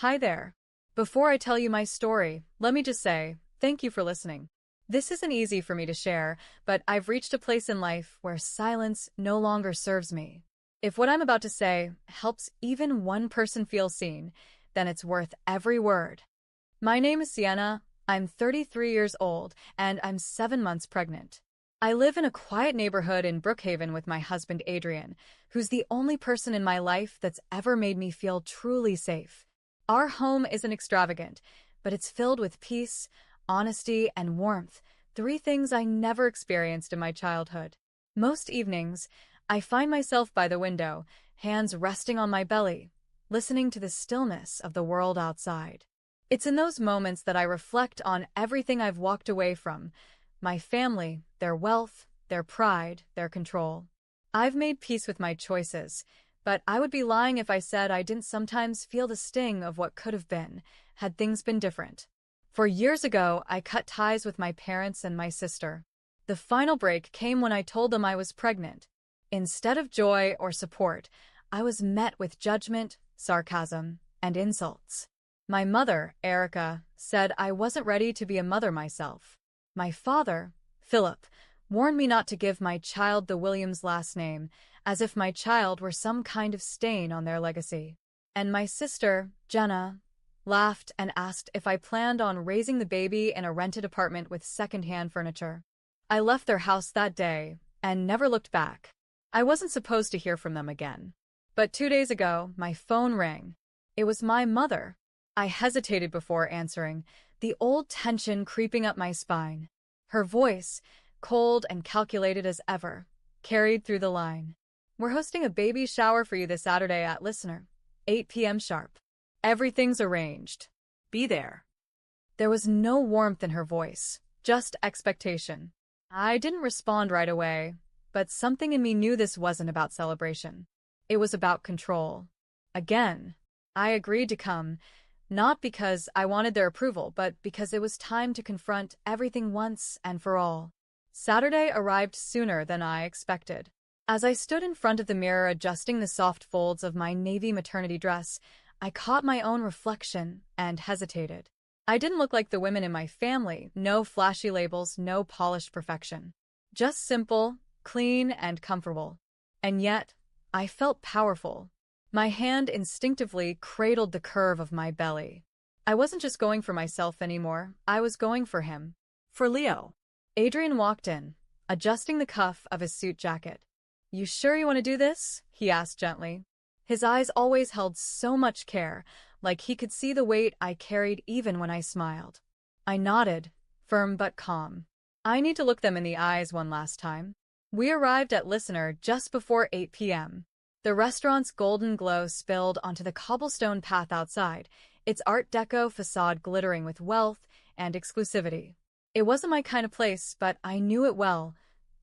Hi there. Before I tell you my story, let me just say, thank you for listening. This isn't easy for me to share, but I've reached a place in life where silence no longer serves me. If what I'm about to say helps even one person feel seen, then it's worth every word. My name is Sienna, I'm 33 years old, and I'm 7 months pregnant. I live in a quiet neighborhood in Brookhaven with my husband Adrian, who's the only person in my life that's ever made me feel truly safe. Our home isn't extravagant, but it's filled with peace, honesty, and warmth, three things I never experienced in my childhood. Most evenings, I find myself by the window, hands resting on my belly, listening to the stillness of the world outside. It's in those moments that I reflect on everything I've walked away from: my family, their wealth, their pride, their control. I've made peace with my choices, but I would be lying if I said I didn't sometimes feel the sting of what could have been, had things been different. 4 years ago, I cut ties with my parents and my sister. The final break came when I told them I was pregnant. Instead of joy or support, I was met with judgment, sarcasm, and insults. My mother, Erica, said I wasn't ready to be a mother myself. My father, Philip, warned me not to give my child the Williams last name, as if my child were some kind of stain on their legacy. And my sister, Jenna, laughed and asked if I planned on raising the baby in a rented apartment with second-hand furniture. I left their house that day and never looked back. I wasn't supposed to hear from them again. But 2 days ago, my phone rang. It was my mother. I hesitated before answering, the old tension creeping up my spine. Her voice, cold and calculated as ever, carried through the line. "We're hosting a baby shower for you this Saturday at Listener, 8 p.m. sharp. Everything's arranged. Be there." There was no warmth in her voice, just expectation. I didn't respond right away, but something in me knew this wasn't about celebration. It was about control. Again, I agreed to come, not because I wanted their approval, but because it was time to confront everything once and for all. Saturday arrived sooner than I expected. As I stood in front of the mirror adjusting the soft folds of my navy maternity dress, I caught my own reflection and hesitated. I didn't look like the women in my family, no flashy labels, no polished perfection. Just simple, clean, and comfortable. And yet, I felt powerful. My hand instinctively cradled the curve of my belly. I wasn't just going for myself anymore, I was going for him. For Leo. Adrian walked in, adjusting the cuff of his suit jacket. "You sure you want to do this?" he asked gently. His eyes always held so much care, like he could see the weight I carried even when I smiled. I nodded, firm but calm. I need to look them in the eyes one last time. We arrived at Listener just before 8 p.m. The restaurant's golden glow spilled onto the cobblestone path outside, its Art Deco facade glittering with wealth and exclusivity. It wasn't my kind of place, but I knew it well.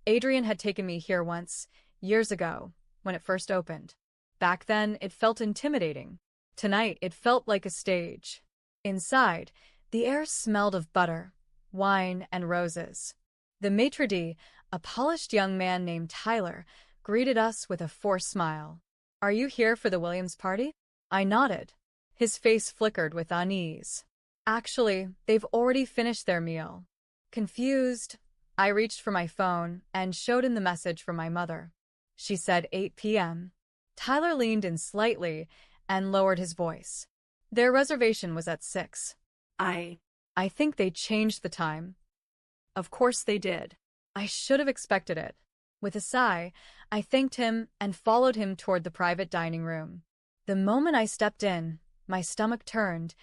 Adrian had taken me here once, years ago, when it first opened. Back then, it felt intimidating. Tonight, it felt like a stage. Inside, the air smelled of butter, wine, and roses. The maitre d', a polished young man named Tyler, greeted us with a forced smile. "Are you here for the Williams party?" I nodded. His face flickered with unease. "Actually, they've already finished their meal." Confused, I reached for my phone and showed him the message from my mother. She said 8 p.m. Tyler leaned in slightly and lowered his voice. "Their reservation was at 6. I think they changed the time." Of course they did. I should have expected it. With a sigh, I thanked him and followed him toward the private dining room. The moment I stepped in, my stomach turned,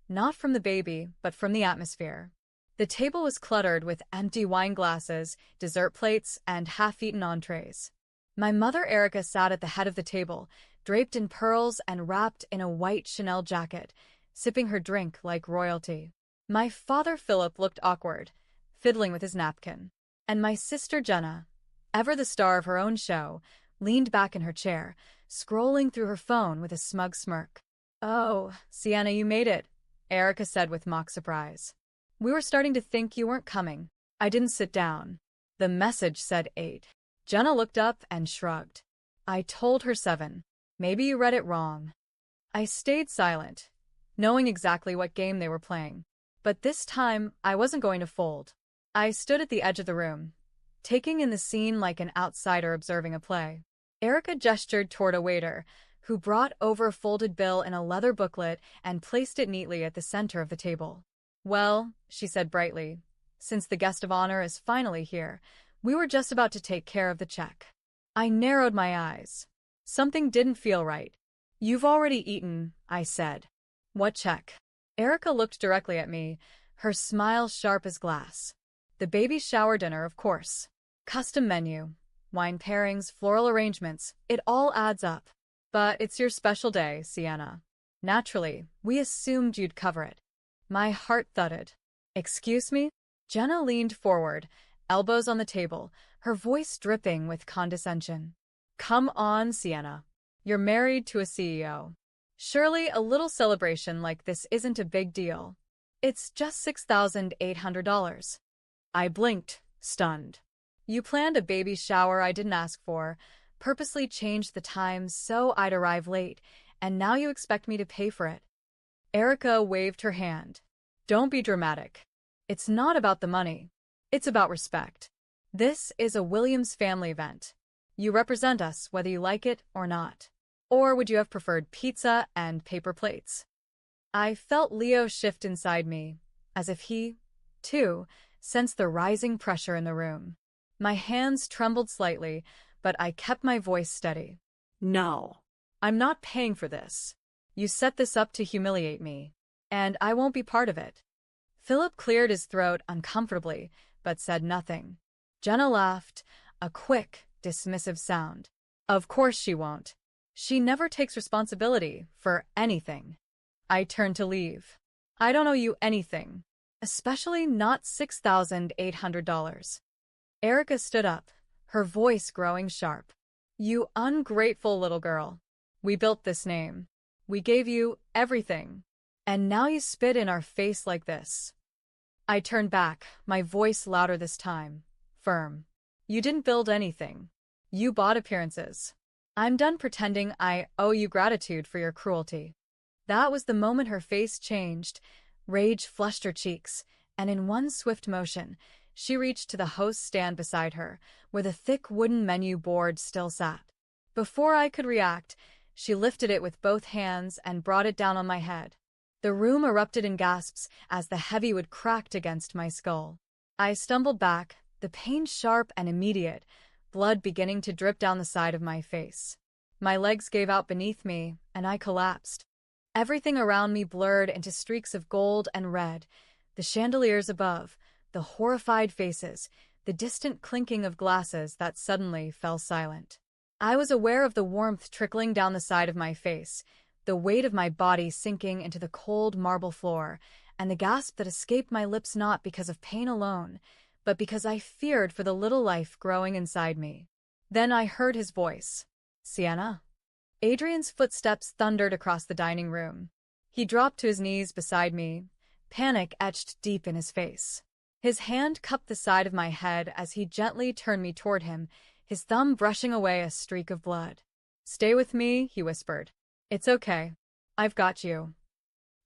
not from the baby, but from the atmosphere. The table was cluttered with empty wine glasses, dessert plates, and half-eaten entrees. My mother Erica sat at the head of the table, draped in pearls and wrapped in a white Chanel jacket, sipping her drink like royalty. My father Philip looked awkward, fiddling with his napkin. And my sister Jenna, ever the star of her own show, leaned back in her chair, scrolling through her phone with a smug smirk. "Oh, Sienna, you made it," Erica said with mock surprise. "We were starting to think you weren't coming." I didn't sit down. The message said 8. Jenna looked up and shrugged. "I told her 7. Maybe you read it wrong." I stayed silent. knowing exactly what game they were playing. But this time, I wasn't going to fold. I stood at the edge of the room, taking in the scene like an outsider observing a play. Erica gestured toward a waiter, who brought over a folded bill in a leather booklet and placed it neatly at the center of the table. "Well," she said brightly, "since the guest of honor is finally here, we were just about to take care of the check." I narrowed my eyes. Something didn't feel right. "You've already eaten," I said. "What check?" Erica looked directly at me, her smile sharp as glass. "The baby shower dinner, of course. Custom menu, wine pairings, floral arrangements, it all adds up. But it's your special day, Sienna. Naturally, we assumed you'd cover it." My heart thudded. "Excuse me?" Jenna leaned forward, elbows on the table, her voice dripping with condescension. "Come on, Sienna. You're married to a CEO. Surely a little celebration like this isn't a big deal. It's just $6,800. I blinked, stunned. "You planned a baby shower I didn't ask for, purposely changed the time so I'd arrive late, and now you expect me to pay for it." Erica waved her hand. "Don't be dramatic. It's not about the money. It's about respect. This is a Williams family event. You represent us whether you like it or not. Or would you have preferred pizza and paper plates?" I felt Leo shift inside me, as if he, too, sensed the rising pressure in the room. My hands trembled slightly, but I kept my voice steady. "No. I'm not paying for this. You set this up to humiliate me, and I won't be part of it." Philip cleared his throat uncomfortably, but said nothing. Jenna laughed, a quick, dismissive sound. "Of course she won't. She never takes responsibility for anything." I turned to leave. "I don't owe you anything, especially not $6,800. Erica stood up, her voice growing sharp. "You ungrateful little girl. We built this name. We gave you everything. And now you spit in our face like this." I turned back, my voice louder this time, firm. "You didn't build anything. You bought appearances. I'm done pretending I owe you gratitude for your cruelty." That was the moment her face changed. Rage flushed her cheeks, and in one swift motion, she reached to the host's stand beside her, where the thick wooden menu board still sat. Before I could react, she lifted it with both hands and brought it down on my head. The room erupted in gasps as the heavy wood cracked against my skull. I stumbled back, the pain sharp and immediate, blood beginning to drip down the side of my face. My legs gave out beneath me, and I collapsed. Everything around me blurred into streaks of gold and red, the chandeliers above, the horrified faces, the distant clinking of glasses that suddenly fell silent. I was aware of the warmth trickling down the side of my face, the weight of my body sinking into the cold marble floor, and the gasp that escaped my lips not because of pain alone, but because I feared for the little life growing inside me. Then I heard his voice. "Sienna?" Adrian's footsteps thundered across the dining room. He dropped to his knees beside me, panic etched deep in his face. His hand cupped the side of my head as he gently turned me toward him, his thumb brushing away a streak of blood. "Stay with me," he whispered. "It's okay. I've got you."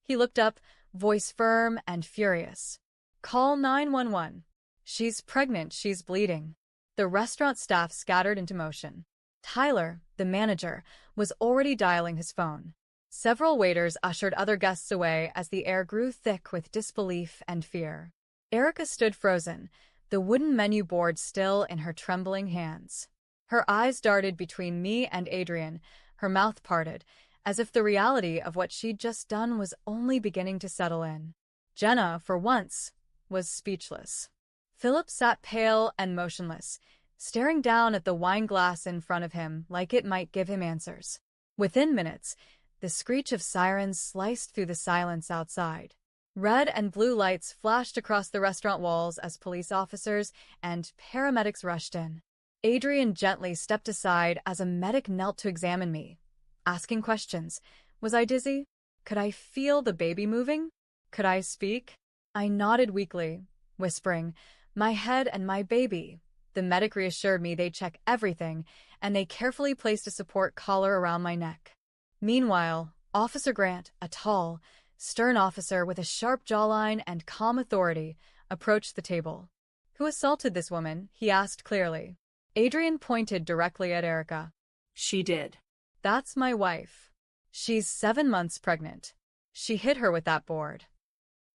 He looked up, voice firm and furious. "Call 911. She's pregnant, she's bleeding." The restaurant staff scattered into motion. Tyler, the manager, was already dialing his phone. Several waiters ushered other guests away as the air grew thick with disbelief and fear. Erica stood frozen, the wooden menu board still in her trembling hands. Her eyes darted between me and Adrian, her mouth parted, as if the reality of what she'd just done was only beginning to settle in. Jenna, for once, was speechless. Philip sat pale and motionless, staring down at the wine glass in front of him like it might give him answers. Within minutes, the screech of sirens sliced through the silence outside. Red and blue lights flashed across the restaurant walls as police officers and paramedics rushed in. Adrian gently stepped aside as a medic knelt to examine me, asking questions. Was I dizzy? Could I feel the baby moving? Could I speak? I nodded weakly, whispering, "My head and my baby." The medic reassured me they'd check everything, and they carefully placed a support collar around my neck. Meanwhile, Officer Grant, a tall, stern officer with a sharp jawline and calm authority approached the table. "Who assaulted this woman?" he asked clearly. Adrian pointed directly at Erica. "She did." "That's my wife. She's 7 months pregnant. She hit her with that board."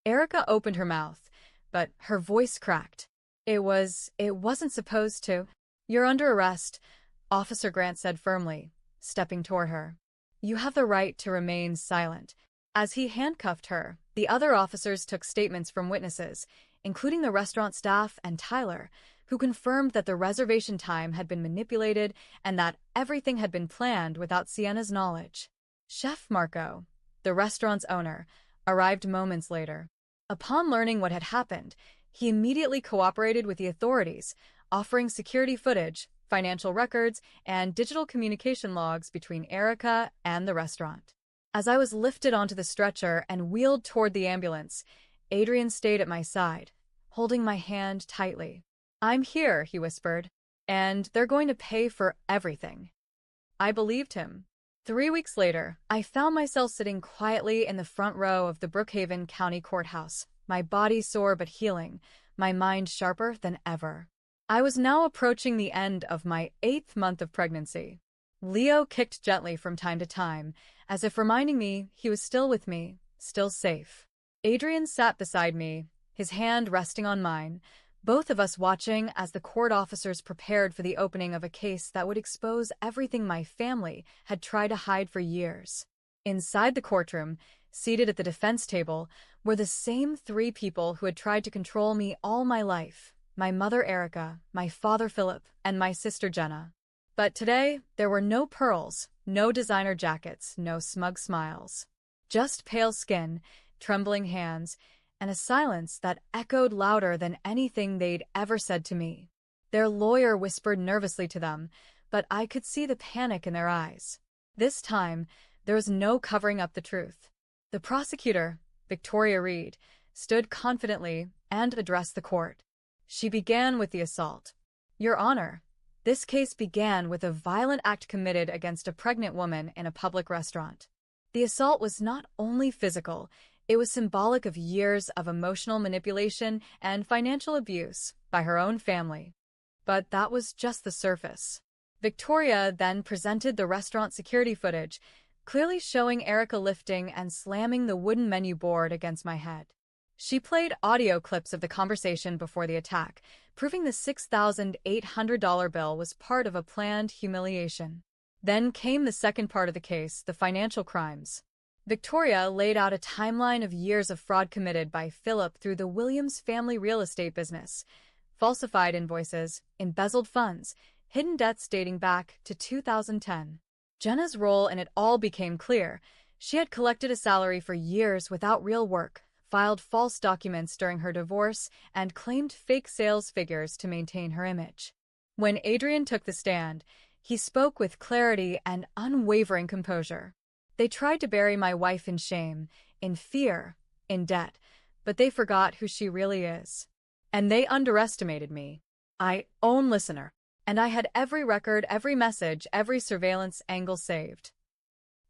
Erica opened her mouth, but her voice cracked. It wasn't supposed to." "You're under arrest," Officer Grant said firmly, stepping toward her. "You have the right to remain silent." As he handcuffed her, the other officers took statements from witnesses, including the restaurant staff and Tyler, who confirmed that the reservation time had been manipulated and that everything had been planned without Sienna's knowledge. Chef Marco, the restaurant's owner, arrived moments later. Upon learning what had happened, he immediately cooperated with the authorities, offering security footage, financial records, and digital communication logs between Erica and the restaurant. As I was lifted onto the stretcher and wheeled toward the ambulance, Adrian stayed at my side, holding my hand tightly. "I'm here," he whispered, "and they're going to pay for everything." I believed him. 3 weeks later, I found myself sitting quietly in the front row of the Brookhaven County Courthouse, my body sore but healing, my mind sharper than ever. I was now approaching the end of my 8th month of pregnancy. Leo kicked gently from time to time, as if reminding me he was still with me, still safe. Adrian sat beside me, his hand resting on mine, both of us watching as the court officers prepared for the opening of a case that would expose everything my family had tried to hide for years. Inside the courtroom, seated at the defense table, were the same 3 people who had tried to control me all my life: my mother Erica, my father Philip, and my sister Jenna. But today, there were no pearls, no designer jackets, no smug smiles. Just pale skin, trembling hands, and a silence that echoed louder than anything they'd ever said to me. Their lawyer whispered nervously to them, but I could see the panic in their eyes. This time, there was no covering up the truth. The prosecutor, Victoria Reed, stood confidently and addressed the court. She began with the assault. "Your Honor, this case began with a violent act committed against a pregnant woman in a public restaurant. The assault was not only physical, it was symbolic of years of emotional manipulation and financial abuse by her own family." But that was just the surface. Victoria then presented the restaurant security footage, clearly showing Erica lifting and slamming the wooden menu board against my head. She played audio clips of the conversation before the attack, proving the $6,800 bill was part of a planned humiliation. Then came the second part of the case, the financial crimes. Victoria laid out a timeline of years of fraud committed by Philip through the Williams family real estate business: falsified invoices, embezzled funds, hidden debts dating back to 2010. Jenna's role in it all became clear. She had collected a salary for years without real work, filed false documents during her divorce, and claimed fake sales figures to maintain her image. When Adrian took the stand, he spoke with clarity and unwavering composure. "They tried to bury my wife in shame, in fear, in debt, but they forgot who she really is. And they underestimated me. I own Listener, and I had every record, every message, every surveillance angle saved."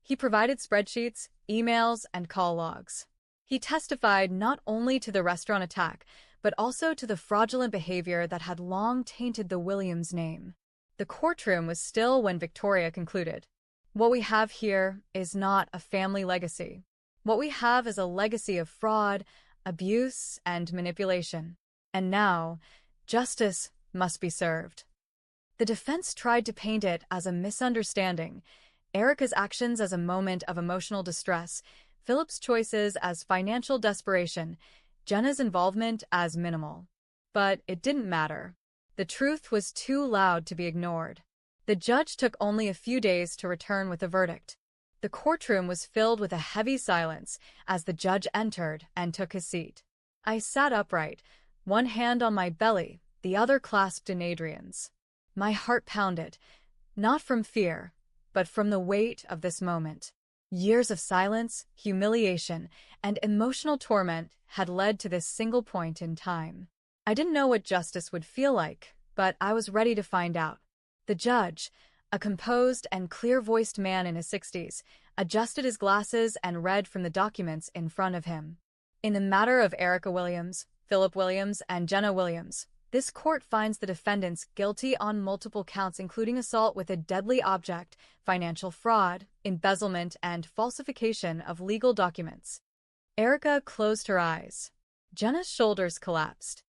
He provided spreadsheets, emails, and call logs. He testified not only to the restaurant attack, but also to the fraudulent behavior that had long tainted the Williams name. The courtroom was still when Victoria concluded. "What we have here is not a family legacy. What we have is a legacy of fraud, abuse, and manipulation. And now, justice must be served." The defense tried to paint it as a misunderstanding, Erica's actions as a moment of emotional distress, Philip's choices as financial desperation, Jenna's involvement as minimal. But it didn't matter. The truth was too loud to be ignored. The judge took only a few days to return with a verdict. The courtroom was filled with a heavy silence as the judge entered and took his seat. I sat upright, one hand on my belly, the other clasped in Adrian's. My heart pounded, not from fear, but from the weight of this moment. Years of silence, humiliation, and emotional torment had led to this single point in time. I didn't know what justice would feel like, but I was ready to find out. The judge, a composed and clear-voiced man in his 60s, adjusted his glasses, and read from the documents in front of him. In the matter of Erica Williams, Philip Williams, and Jenna Williams, this court finds the defendants guilty on multiple counts including assault with a deadly object, financial fraud, embezzlement, and falsification of legal documents. Erica closed her eyes. Jenna's shoulders collapsed.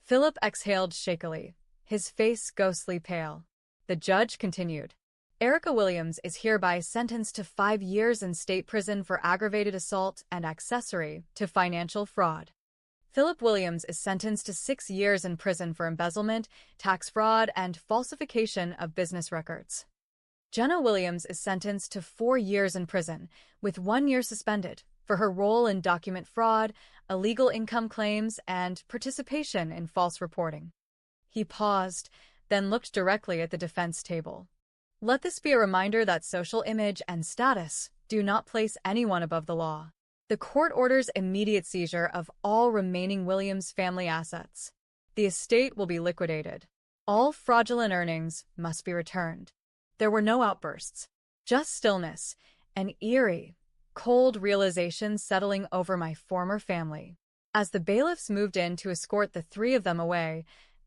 Philip exhaled shakily, his face ghostly pale. The judge continued. Erica Williams is hereby sentenced to 5 years in state prison for aggravated assault and accessory to financial fraud. Philip Williams is sentenced to 6 years in prison for embezzlement, tax fraud, and falsification of business records. Jenna Williams is sentenced to 4 years in prison, with 1 year suspended, for her role in document fraud, illegal income claims, and participation in false reporting. He paused, then looked directly at the defense table. Let this be a reminder that social image and status do not place anyone above the law. The court orders immediate seizure of all remaining Williams family assets. The estate will be liquidated. All fraudulent earnings must be returned. There were no outbursts, just stillness, an eerie, cold realization settling over my former family. As the bailiffs moved in to escort the 3 of them away,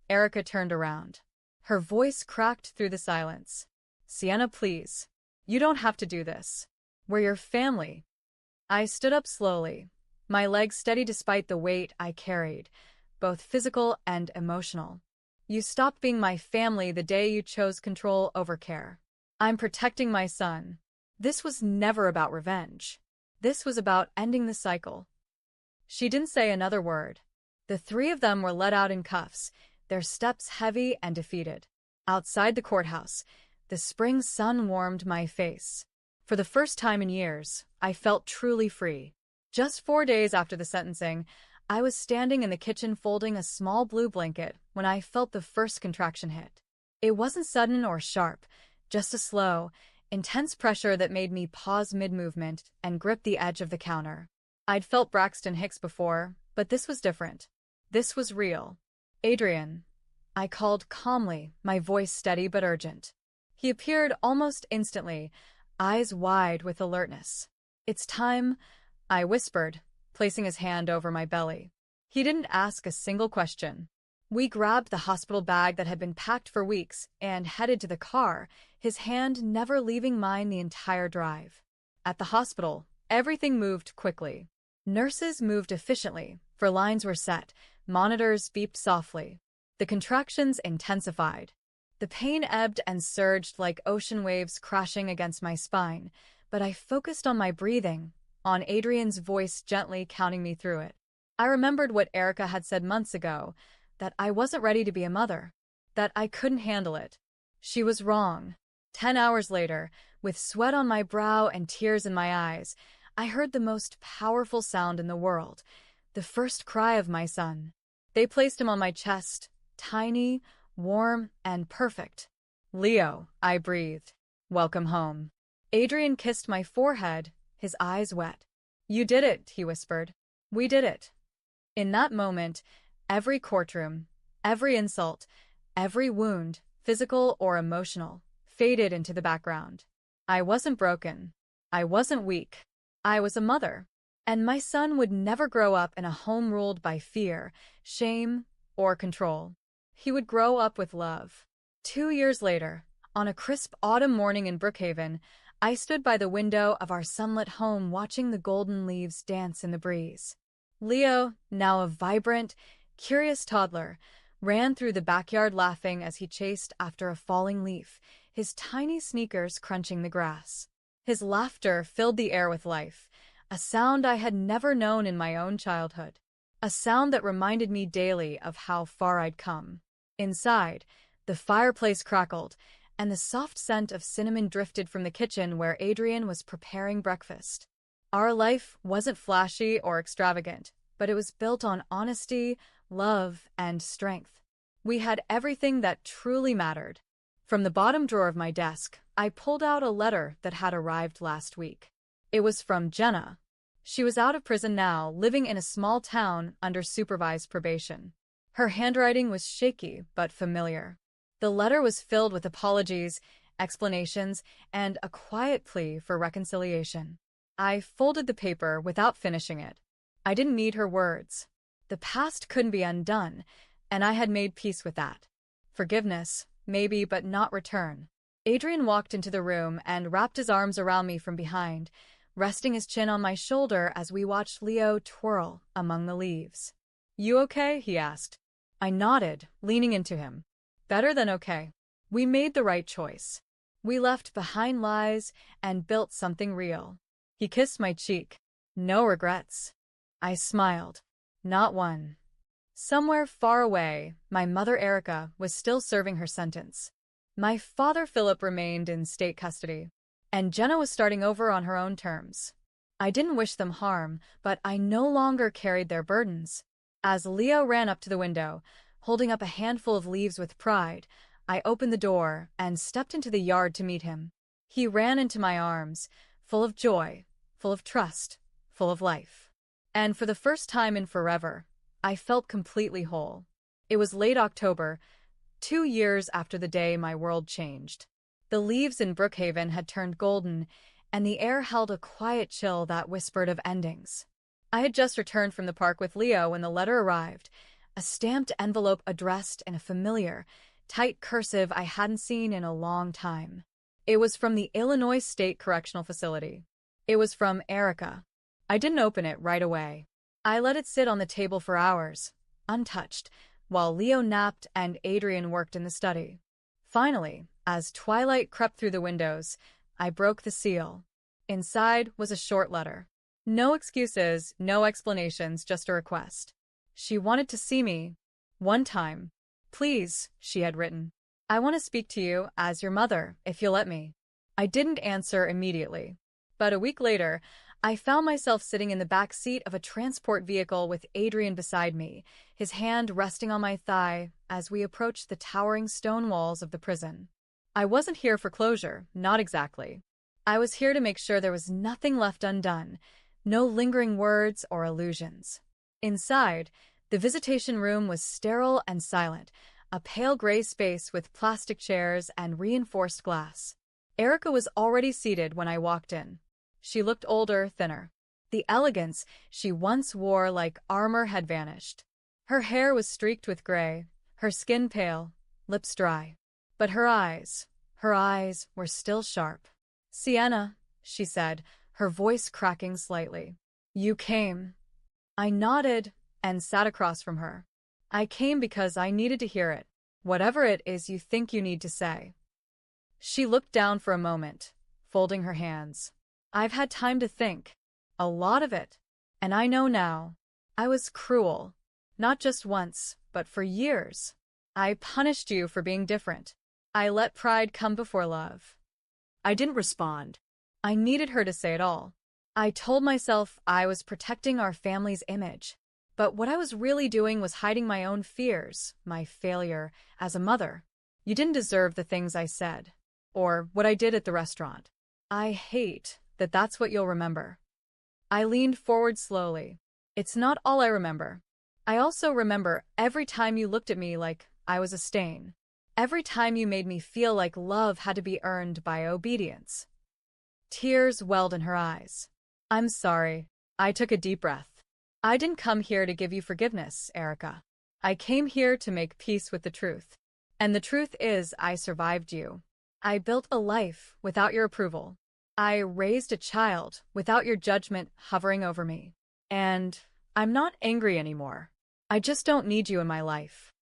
Erica turned around. Her voice cracked through the silence. Sienna, please. You don't have to do this. We're your family. I stood up slowly, my legs steady despite the weight I carried, both physical and emotional. You stopped being my family the day you chose control over care. I'm protecting my son. This was never about revenge. This was about ending the cycle. She didn't say another word. The 3 of them were let out in cuffs, their steps heavy and defeated. Outside the courthouse, the spring sun warmed my face. For the first time in years, I felt truly free. Just 4 days after the sentencing, I was standing in the kitchen folding a small blue blanket when I felt the first contraction hit. It wasn't sudden or sharp, just a slow, intense pressure that made me pause mid-movement and grip the edge of the counter. I'd felt Braxton Hicks before, but this was different. This was real. Adrian. I called calmly, my voice steady but urgent. He appeared almost instantly, eyes wide with alertness. It's time, I whispered, placing his hand over my belly. He didn't ask a single question. We grabbed the hospital bag that had been packed for weeks and headed to the car, his hand never leaving mine the entire drive. At the hospital, everything moved quickly. Nurses moved efficiently, for lines were set, monitors beeped softly. The contractions intensified. The pain ebbed and surged like ocean waves crashing against my spine, but I focused on my breathing, on Adrian's voice gently counting me through it. I remembered what Erica had said months ago, that I wasn't ready to be a mother, that I couldn't handle it. She was wrong. 10 hours later, with sweat on my brow and tears in my eyes, I heard the most powerful sound in the world, the first cry of my son. They placed him on my chest, tiny, warm, and perfect. Leo, I breathed. Welcome home. Adrian kissed my forehead, his eyes wet. You did it, he whispered. We did it. In that moment, every courtroom, every insult, every wound, physical or emotional, faded into the background. I wasn't broken. I wasn't weak. I was a mother. And my son would never grow up in a home ruled by fear, shame, or control. He would grow up with love. 2 years later, on a crisp autumn morning in Brookhaven, I stood by the window of our sunlit home watching the golden leaves dance in the breeze. Leo, now a vibrant, curious toddler, ran through the backyard laughing as he chased after a falling leaf, his tiny sneakers crunching the grass. His laughter filled the air with life, a sound I had never known in my own childhood, a sound that reminded me daily of how far I'd come. Inside, the fireplace crackled, and the soft scent of cinnamon drifted from the kitchen where Adrian was preparing breakfast. Our life wasn't flashy or extravagant, but it was built on honesty, love, and strength. We had everything that truly mattered. From the bottom drawer of my desk, I pulled out a letter that had arrived last week. It was from Jenna. She was out of prison now, living in a small town under supervised probation. Her handwriting was shaky but familiar. The letter was filled with apologies explanations, and a quiet plea for reconciliation. I folded the paper without finishing it. I didn't need her words. The past couldn't be undone, and I had made peace with that. Forgiveness, maybe, but not return. Adrian walked into the room and wrapped his arms around me from behind, resting his chin on my shoulder as we watched Leo twirl among the leaves. "You okay?" he asked. I nodded, leaning into him. "Better than okay. We made the right choice. We left behind lies and built something real." He kissed my cheek. "No regrets." I smiled. Not one. Somewhere far away, my mother Erica was still serving her sentence. My father Philip remained in state custody, and Jenna was starting over on her own terms. I didn't wish them harm, but I no longer carried their burdens. As Leo ran up to the window, holding up a handful of leaves with pride, I opened the door and stepped into the yard to meet him. He ran into my arms, full of joy, full of trust, full of life. And for the first time in forever, I felt completely whole. It was late October, 2 years after the day my world changed. The leaves in Brookhaven had turned golden, and the air held a quiet chill that whispered of endings. I had just returned from the park with Leo when the letter arrived, a stamped envelope addressed in a familiar, tight cursive I hadn't seen in a long time. It was from the Illinois State Correctional Facility. It was from Erica. I didn't open it right away. I let it sit on the table for hours, untouched, while Leo napped and Adrian worked in the study. Finally, as twilight crept through the windows, I broke the seal. Inside was a short letter. No excuses, no explanations, just a request. She wanted to see me. One time. "Please," she had written. "I want to speak to you as your mother, if you'll let me." I didn't answer immediately. But a week later, I found myself sitting in the back seat of a transport vehicle with Adrian beside me, his hand resting on my thigh as we approached the towering stone walls of the prison. I wasn't here for closure, not exactly. I was here to make sure there was nothing left undone, no lingering words or illusions. Inside, the visitation room was sterile and silent, a pale gray space with plastic chairs and reinforced glass. Erica was already seated when I walked in. She looked older, thinner. The elegance she once wore like armor had vanished. Her hair was streaked with gray, her skin pale, lips dry. But her eyes were still sharp. "Sienna," she said, her voice cracking slightly. "You came." I nodded and sat across from her. "I came because I needed to hear it, whatever it is you think you need to say." She looked down for a moment, folding her hands. "I've had time to think. A lot of it. And I know now. I was cruel. Not just once, but for years. I punished you for being different. I let pride come before love." I didn't respond. I needed her to say it all. I told myself I was protecting our family's image. But what I was really doing was hiding my own fears, my failure as a mother. "You didn't deserve the things I said. Or what I did at the restaurant. I hate that that's what you'll remember." I leaned forward slowly. "It's not all I remember. I also remember every time you looked at me like I was a stain. Every time you made me feel like love had to be earned by obedience." Tears welled in her eyes. "I'm sorry." I took a deep breath. "I didn't come here to give you forgiveness, Erica. I came here to make peace with the truth. And the truth is I survived you. I built a life without your approval. I raised a child without your judgment hovering over me. And I'm not angry anymore. I just don't need you in my life."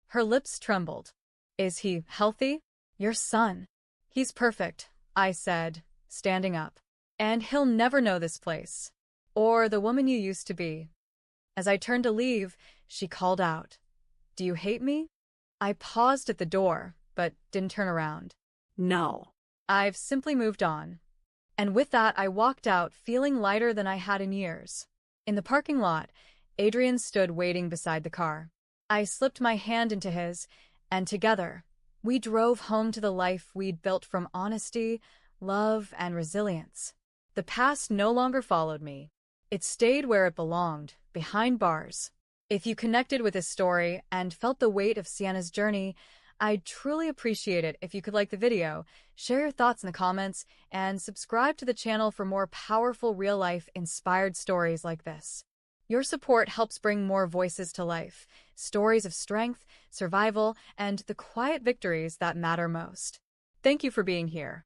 Her lips trembled. "Is he healthy?" "Your son. He's perfect," I said, standing up. "And he'll never know this place. Or the woman you used to be." As I turned to leave, she called out, "Do you hate me?" I paused at the door, but didn't turn around. "No." I've simply moved on. And with that, I walked out, feeling lighter than I had in years. In the parking lot, Adrian stood waiting beside the car. I slipped my hand into his, and together, we drove home to the life we'd built from honesty, love, and resilience. The past no longer followed me. It stayed where it belonged, behind bars. If you connected with this story and felt the weight of Sienna's journey, I'd truly appreciate it if you could like the video, share your thoughts in the comments, and subscribe to the channel for more powerful real-life inspired stories like this. Your support helps bring more voices to life, stories of strength, survival, and the quiet victories that matter most. Thank you for being here.